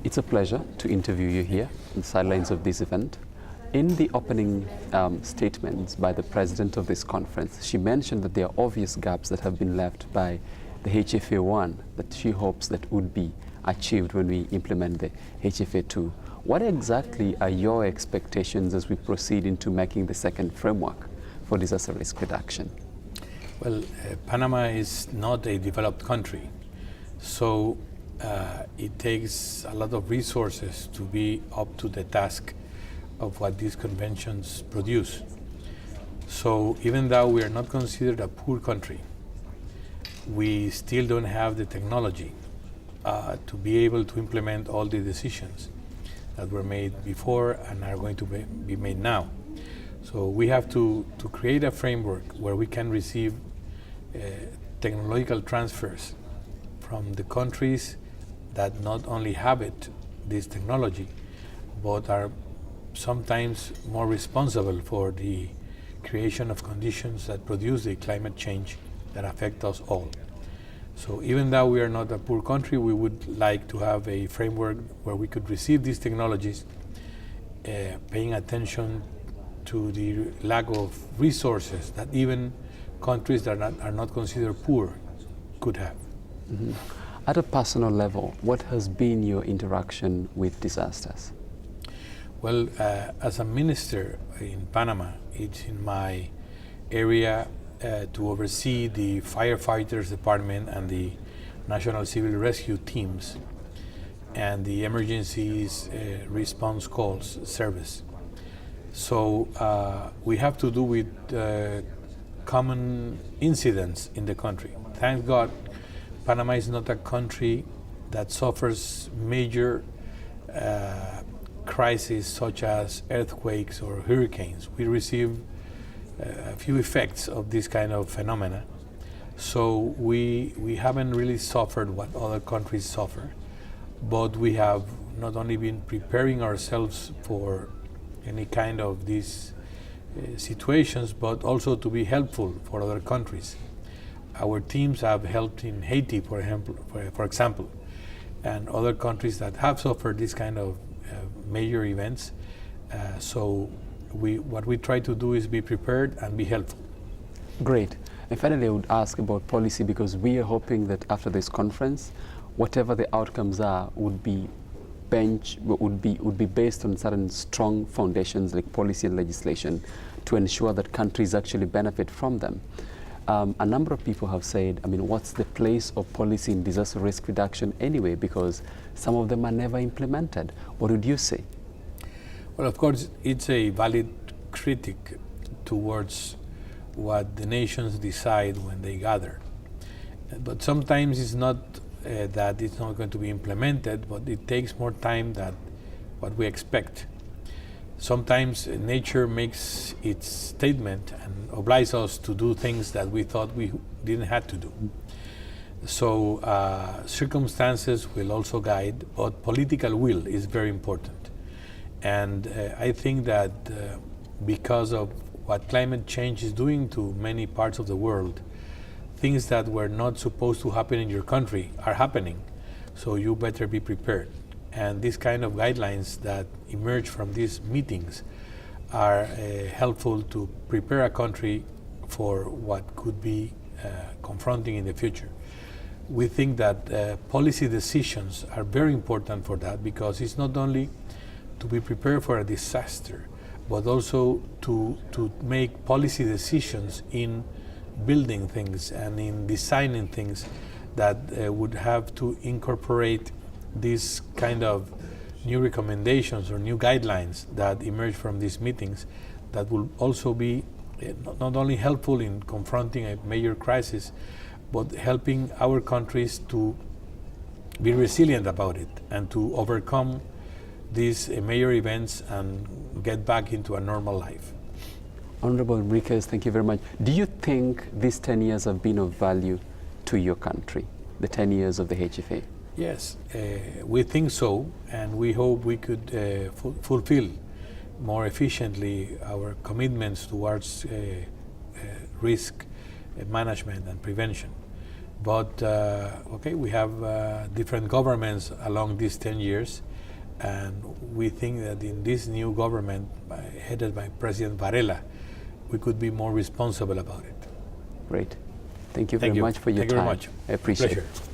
It's a pleasure to interview you here on the sidelines of this event. In the opening statements by the president of this conference, she mentioned that there are obvious gaps that have been left by the HFA-1 that she hopes that would be achieved when we implement the HFA-2. What exactly are your expectations as we proceed into making the second framework for disaster risk reduction? Well, Panama is not a developed country, so it takes a lot of resources to be up to the task of what these conventions produce. So even though we are not considered a poor country, we still don't have the technology to be able to implement all the decisions that were made before and are going to be made now. So we have to create a framework where we can receive technological transfers from the countries that not only have this technology, but are sometimes more responsible for the creation of conditions that produce the climate change that affect us all. So even though we are not a poor country, we would like to have a framework where we could receive these technologies, paying attention to the lack of resources that even countries that are not considered poor could have. Mm-hmm. At a personal level, what has been your interaction with disasters? Well, as a minister in Panama, it's in my area to oversee the firefighters department and the National Civil Rescue teams and the emergencies response calls service. So we have to do with common incidents in the country. Thank God, Panama is not a country that suffers major crises such as earthquakes or hurricanes. We receive a few effects of this kind of phenomena. So we haven't really suffered what other countries suffer, but we have not only been preparing ourselves for any kind of these situations, but also to be helpful for other countries. Our teams have helped in Haiti, for example, and other countries that have suffered this kind of major events. So what we try to do is be prepared and be helpful. Great. And finally, I would ask about policy, because we are hoping that after this conference, whatever the outcomes are would be based on certain strong foundations like policy and legislation to ensure that countries actually benefit from them. A number of people have said, I mean, what's the place of policy in disaster risk reduction anyway, because some of them are never implemented. What would you say? Well, of course, it's a valid critique towards what the nations decide when they gather. But sometimes it's not that it's not going to be implemented, but it takes more time than what we expect. Sometimes nature makes its statement and obliges us to do things that we thought we didn't have to do. So circumstances will also guide, but political will is very important. And I think that because of what climate change is doing to many parts of the world, things that were not supposed to happen in your country are happening. So you better be prepared. And these kind of guidelines that emerge from these meetings are helpful to prepare a country for what could be confronting in the future. We think that policy decisions are very important for that, because it's not only to be prepared for a disaster, but also to make policy decisions in building things and in designing things that would have to incorporate these kind of new recommendations or new guidelines that emerge from these meetings that will also be not only helpful in confronting a major crisis, but helping our countries to be resilient about it and to overcome these major events and get back into a normal life. Honorable Henriquez, thank you very much. Do you think these 10 years have been of value to your country, the 10 years of the HFA? Yes, we think so, and we hope we could fulfill more efficiently our commitments towards risk management and prevention. But okay, we have different governments along these 10 years, and we think that in this new government, headed by President Varela, we could be more responsible about it. Great. Thank you very much for your time. Thank you very much. I appreciate it. Pleasure.